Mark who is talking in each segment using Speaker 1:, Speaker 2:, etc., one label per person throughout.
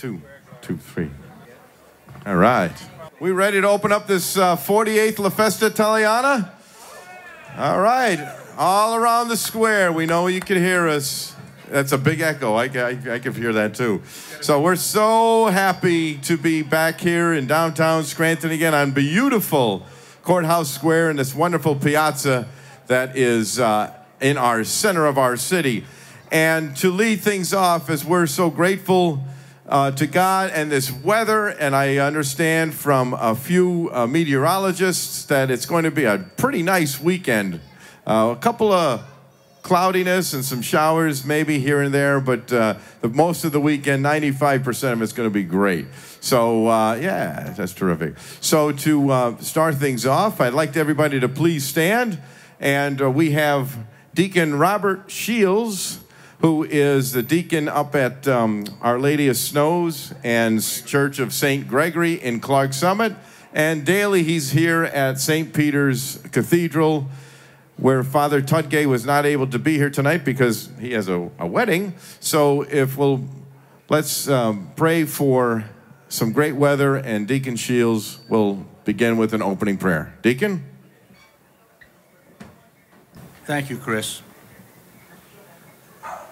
Speaker 1: 2, 2, 3. All right. We ready to open up this 48th La Festa Italiana? All right. All around the square. We know you can hear us. That's a big echo. I can hear that too. So we're so happy to be back here in downtown Scranton again on beautiful Courthouse Square in this wonderful piazza that is in our center of our city. And to lead things off, as we're so grateful to God and this weather, and I understand from a few meteorologists that it's going to be a pretty nice weekend. A couple of cloudiness and some showers maybe here and there, but most of the weekend, 95% of it's going to be great. So, yeah, that's terrific. So to start things off, I'd like everybody to please stand, and we have Deacon Robert Shields, who is the deacon up at Our Lady of Snows and Church of St. Gregory in Clark Summit. And daily he's here at St. Peter's Cathedral, where Father Tudgay was not able to be here tonight because he has a wedding. So let's pray for some great weather, and Deacon Shields will begin with an opening prayer. Deacon?
Speaker 2: Thank you, Chris.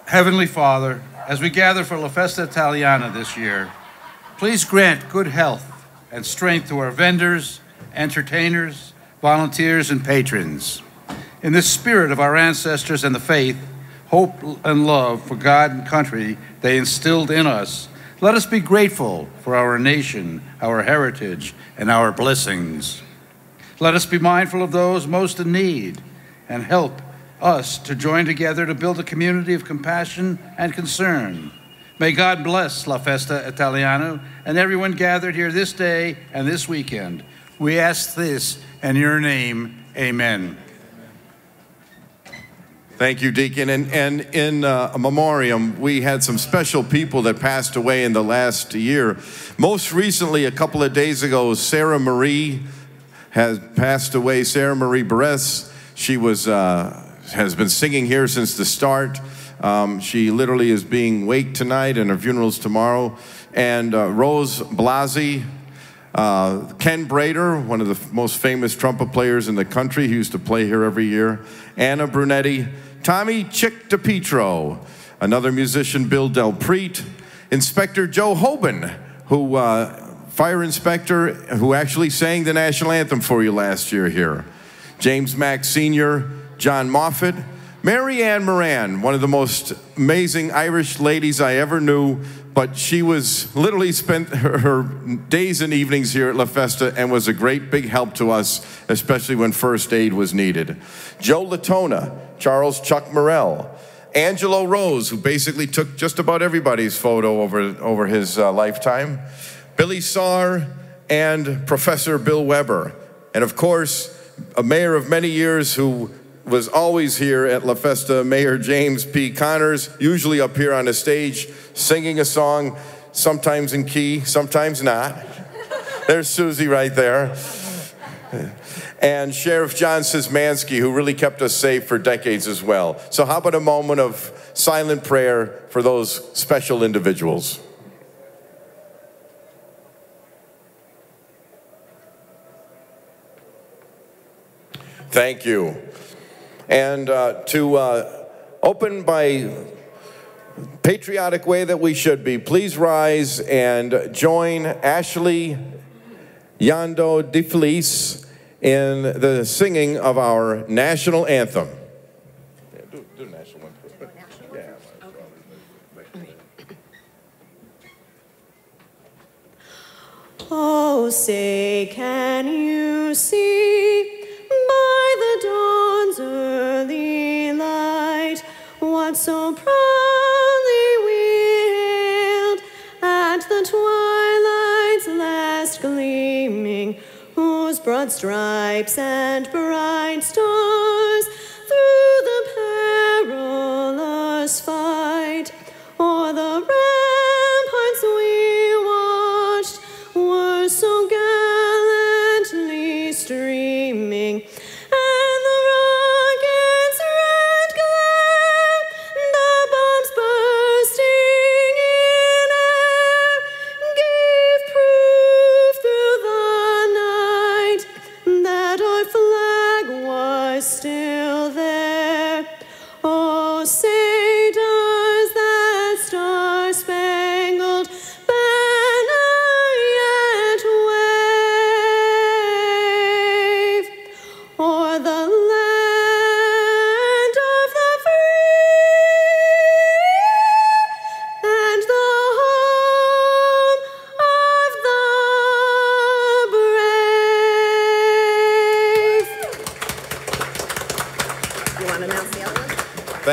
Speaker 2: Heavenly Father, as we gather for La Festa Italiana this year, please grant good health and strength to our vendors, entertainers, volunteers, and patrons. In the spirit of our ancestors and the faith, hope, and love for God and country they instilled in us, let us be grateful for our nation, our heritage, and our blessings. Let us be mindful of those most in need and help us to join together to build a community of compassion and concern. May God bless La Festa Italiana and everyone gathered here this day and this weekend. We ask this in your name, amen.
Speaker 1: Thank you, Deacon. And in a memoriam, we had some special people that passed away in the last year. Most recently, a couple of days ago, Sarah Marie has passed away. Sarah Marie Beres. She has been singing here since the start. She literally is being waked tonight, and her funeral's tomorrow. And Rose Blasi, Ken Brader, one of the most famous trumpet players in the country, who used to play here every year. Anna Brunetti, Tommy Chick DePietro, another musician, Bill Del Preet, Inspector Joe Hoban, who fire inspector, who actually sang the national anthem for you last year here. James Mack Sr., John Moffat, Mary Ann Moran, one of the most amazing Irish ladies I ever knew, but she was literally spent her days and evenings here at La Festa and was a great big help to us, especially when first aid was needed. Joe Latona, Charles Chuck Morell, Angelo Rose, who basically took just about everybody's photo over his lifetime, Billy Saar, and Professor Bill Weber. And of course, a mayor of many years who was always here at La Festa, Mayor James P. Connors, usually up here on the stage, singing a song, sometimes in key, sometimes not. There's Susie right there. And Sheriff John Szymanski, who really kept us safe for decades as well. So how about a moment of silent prayer for those special individuals? Thank you. And to open by patriotic way that we should be, please rise and join Ashley Yando DeFelice in the singing of our national anthem. Yeah, do the national one. Yeah.
Speaker 3: Oh, say, can you see by the dawn's early light what so proudly we hailed at the twilight's last gleaming, whose broad stripes and bright stars through the perilous fight o'er the ramparts we watched were so gallantly streaming, and the rocket's red glare, the bombs bursting in air,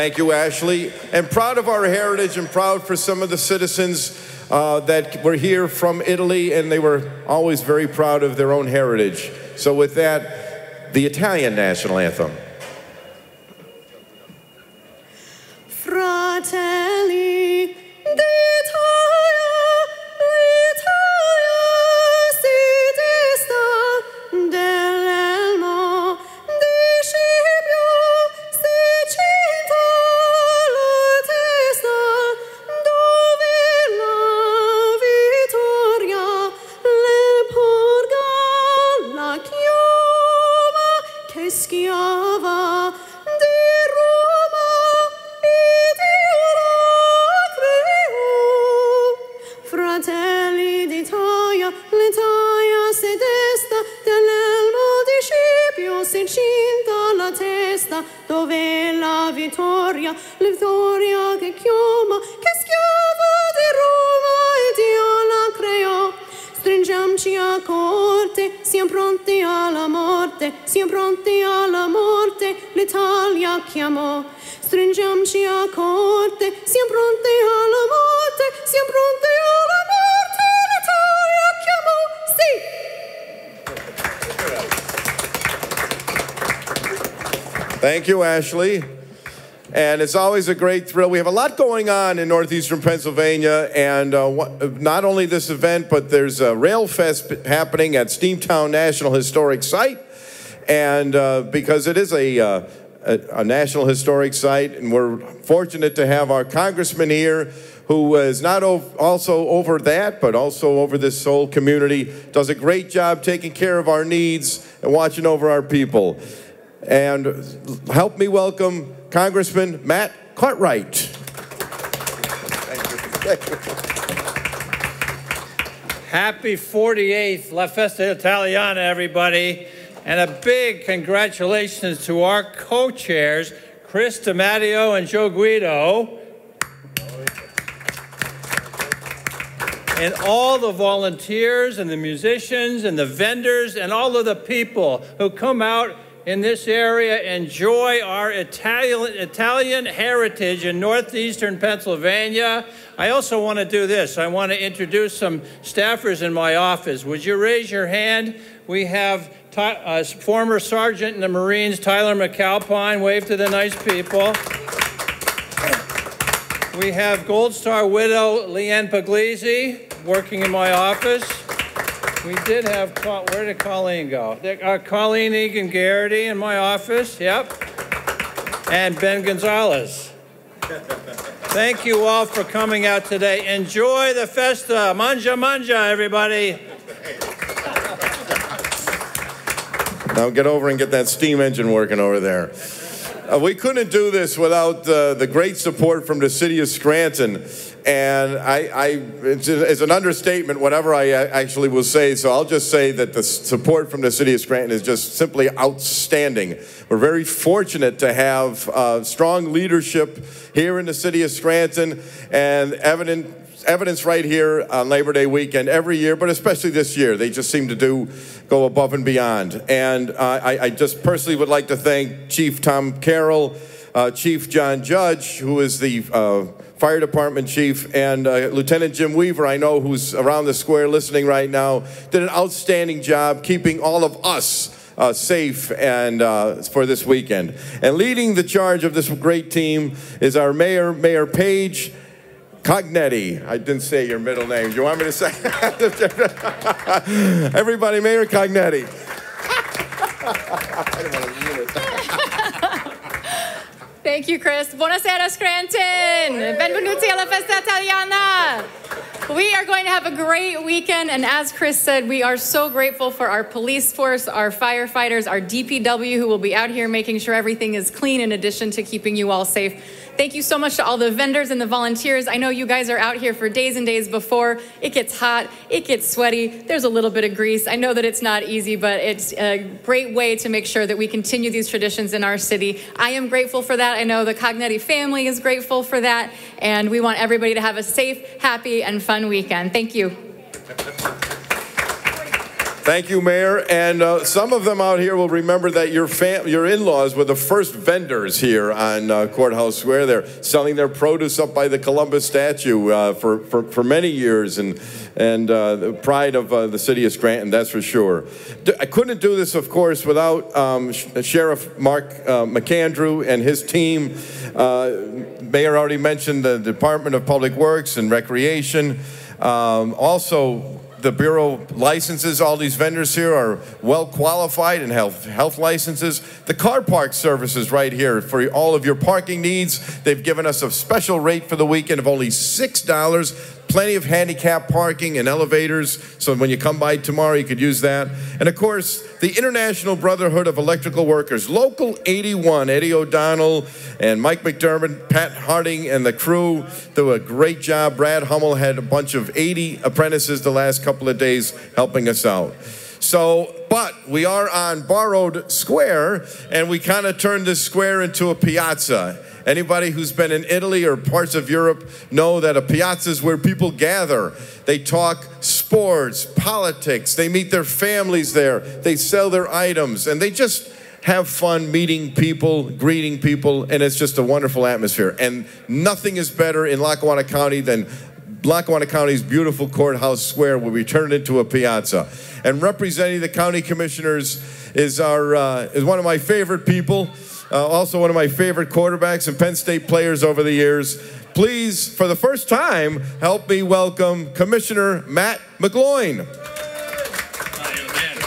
Speaker 1: Thank you, Ashley. And proud of our heritage and proud for some of the citizens that were here from Italy, and they were always very proud of their own heritage. So with that, the Italian national anthem.
Speaker 3: Fratelli d'Italia, l'Italia si desta dell'elmo di Scipio, si cinta la testa, dove la vittoria le porga la chioma che schiava di Roma. Fratelli d'Italia, l'Italia si desta, dell'elmo di Scipio si cinta la testa, dove la vittoria che chioma, che schiava di Roma e Dio la creò. Stringiamoci a corte, siamo pronti alla morte, siamo pronti alla morte, l'Italia chiamò. Stringiamoci a corte, siamo pronti alla morte, siamo pronti alla morte, l'Italia chiamò, sì.
Speaker 1: Thank you, Ashley. And it's always a great thrill. We have a lot going on in northeastern Pennsylvania, and not only this event, but there's a Rail Fest happening at Steamtown National Historic Site, and because it is a National Historic Site, and we're fortunate to have our congressman here who is not also over that, but also over this whole community, does a great job taking care of our needs and watching over our people. And help me welcome Congressman Matt Cartwright. Thank you.
Speaker 4: Happy 48th La Festa Italiana, everybody. And a big congratulations to our co-chairs, Chris DiMatteo and Joe Guido. And all the volunteers and the musicians and the vendors and all of the people who come out in this area, enjoy our Italian heritage in northeastern Pennsylvania. I also want to do this. I want to introduce some staffers in my office. Would you raise your hand? We have former sergeant in the Marines, Tyler McAlpine. Wave to the nice people. We have Gold Star widow Leanne Puglisi working in my office. We did have, where did Colleen go? Colleen Egan Garrity in my office, yep. And Ben Gonzalez. Thank you all for coming out today. Enjoy the festa. Manja, manja, everybody.
Speaker 1: Now get over and get that steam engine working over there. We couldn't do this without the great support from the city of Scranton. And it's an understatement, whatever I actually will say, so I'll just say that the support from the city of Scranton is just simply outstanding. We're very fortunate to have strong leadership here in the city of Scranton, and evidence right here on Labor Day weekend every year, but especially this year. They just seem to go above and beyond. And I just personally would like to thank Chief Tom Carroll, Chief John Judge, who is the Fire Department Chief, and Lieutenant Jim Weaver, I know, who's around the square listening right now, did an outstanding job keeping all of us safe and for this weekend. And leading the charge of this great team is our Mayor, Mayor Page Cognetti. I didn't say your middle name. Do you want me to say? Everybody, Mayor Cognetti. I don't want to ruin it.
Speaker 5: Thank you, Chris. Buonasera, Scranton. Benvenuti alla Festa Italiana. We are going to have a great weekend, and as Chris said, we are so grateful for our police force, our firefighters, our DPW, who will be out here making sure everything is clean in addition to keeping you all safe. Thank you so much to all the vendors and the volunteers. I know you guys are out here for days and days before. It gets hot, it gets sweaty, there's a little bit of grease. I know that it's not easy, but it's a great way to make sure that we continue these traditions in our city. I am grateful for that. I know the Cognetti family is grateful for that, and we want everybody to have a safe, happy, and fun weekend. Thank you.
Speaker 1: Thank you, Mayor. And some of them out here will remember that your in-laws were the first vendors here on Courthouse Square. They're selling their produce up by the Columbus statue for many years, and the pride of the city of Scranton, that's for sure. I couldn't do this, of course, without Sheriff Mark McAndrew and his team. Mayor already mentioned the Department of Public Works and Recreation. Also, the Bureau licenses. All these vendors here are well qualified and have health licenses. The car park services right here for all of your parking needs. They've given us a special rate for the weekend of only $6. Plenty of handicap parking and elevators, so when you come by tomorrow, you could use that. And of course, the International Brotherhood of Electrical Workers, Local 81, Eddie O'Donnell and Mike McDermott, Pat Harding, and the crew do a great job. Brad Hummel had a bunch of 80 apprentices the last couple of days helping us out. So, but we are on Borrowed Square, and we kind of turned this square into a piazza. Anybody who's been in Italy or parts of Europe know that a piazza is where people gather. They talk sports, politics, they meet their families there, they sell their items, and they just have fun meeting people, greeting people, and it's just a wonderful atmosphere. And nothing is better in Lackawanna County than Lackawanna County's beautiful Courthouse Square, where we turn it into a piazza. And representing the county commissioners is one of my favorite people. Also one of my favorite quarterbacks and Penn State players over the years. Please, for the first time, help me welcome Commissioner Matt McGloin.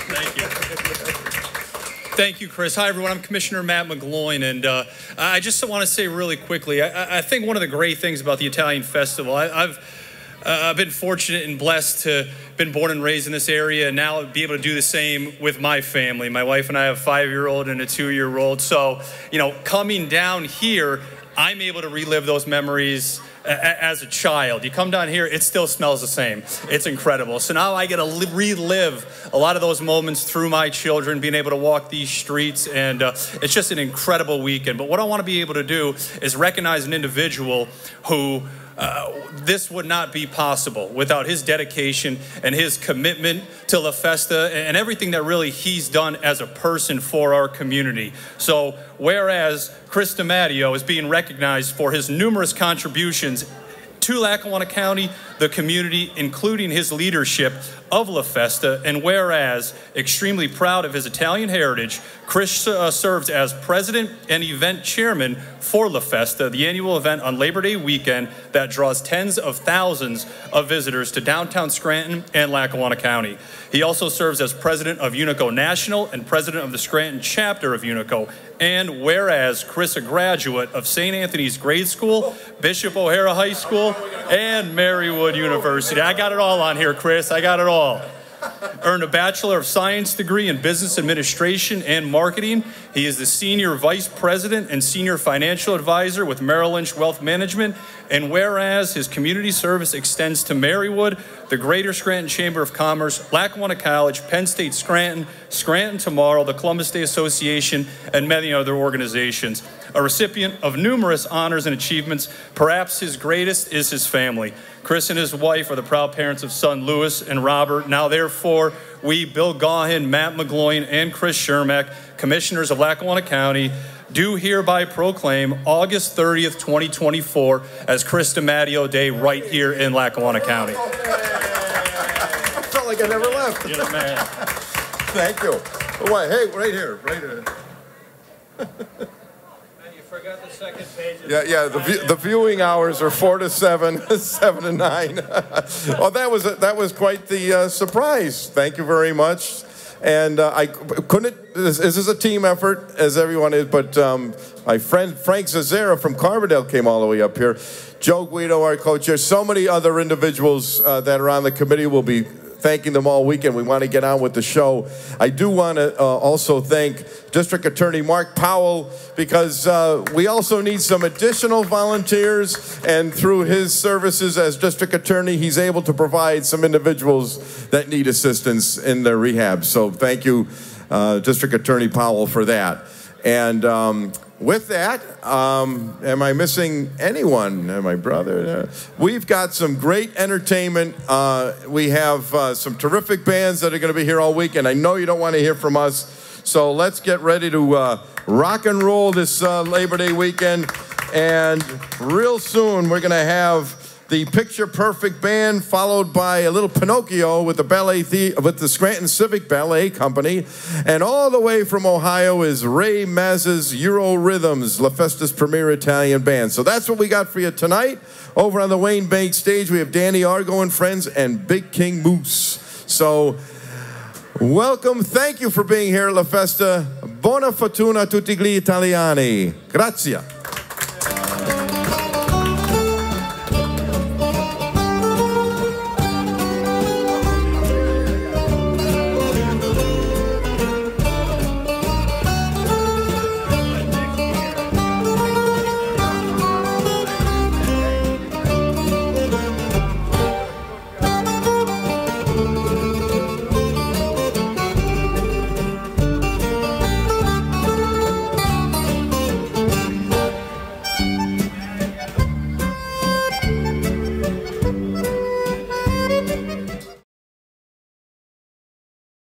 Speaker 6: Thank you. Thank you, Chris. Hi, everyone. I'm Commissioner Matt McGloin, and I just want to say really quickly, I think one of the great things about the Italian Festival, I've been fortunate and blessed to been born and raised in this area, and now be able to do the same with my family. My wife and I have a 5-year-old and a 2-year-old. So, coming down here, I'm able to relive those memories as a child. You come down here, it still smells the same. It's incredible. So now I get to relive a lot of those moments through my children, being able to walk these streets, and it's just an incredible weekend. But what I want to be able to do is recognize an individual who this would not be possible without his dedication and his commitment to La Festa and everything that really he's done as a person for our community. So whereas Chris DiMatteo is being recognized for his numerous contributions to Lackawanna County, the community, including his leadership of La Festa, and whereas extremely proud of his Italian heritage, Chris serves as president and event chairman for La Festa, the annual event on Labor Day weekend that draws tens of thousands of visitors to downtown Scranton and Lackawanna County. He also serves as president of Unico National and president of the Scranton chapter of Unico. And whereas Chris, a graduate of St. Anthony's Grade School, Bishop O'Hara High School, and Marywood University. I got it all on here, Chris. I got it all. Earned a Bachelor of Science degree in Business Administration and Marketing. He is the Senior Vice President and Senior Financial Advisor with Merrill Lynch Wealth Management. And whereas his community service extends to Marywood, the Greater Scranton Chamber of Commerce, Lackawanna College, Penn State Scranton, Scranton Tomorrow, the Columbus Day Association, and many other organizations. A recipient of numerous honors and achievements, perhaps his greatest is his family. Chris and his wife are the proud parents of son Lewis and Robert. Now, therefore, we, Bill Gaughan, Matt McGloin, and Chris Shermack, commissioners of Lackawanna County, do hereby proclaim August 30th, 2024 as Chris DiMatteo Day right here in Lackawanna County.
Speaker 1: I felt like I never left.
Speaker 6: You're the man.
Speaker 1: Thank you. Wait, hey, right here.
Speaker 4: Forgot the second page.
Speaker 1: Yeah. The viewing hours are 4 to 7, 7 to 9. Well, that was quite the surprise. Thank you very much. And I couldn't. This is a team effort, as everyone is. But my friend Frank Zazzera from Carbondale came all the way up here. Joe Guido, our co-chair. So many other individuals that are on the committee. Will be thanking them all weekend. We want to get on with the show. I do want to also thank District Attorney Mark Powell, because we also need some additional volunteers, and through his services as District Attorney, he's able to provide some individuals that need assistance in their rehab. So thank you, District Attorney Powell, for that. And with that, am I missing anyone? My brother? We've got some great entertainment. We have some terrific bands that are going to be here all week, and I know you don't want to hear from us. So let's get ready to rock and roll this Labor Day weekend. And real soon, we're going to have the Picture Perfect Band, followed by a little Pinocchio with the Scranton Civic Ballet Company. And all the way from Ohio is Ray Maz's Euro Rhythms, La Festa's premier Italian band. So that's what we got for you tonight. Over on the Wayne Bank stage, we have Danny Argo and friends and Big King Moose. So welcome. Thank you for being here at La Festa. Buona fortuna a tutti gli italiani. Grazie.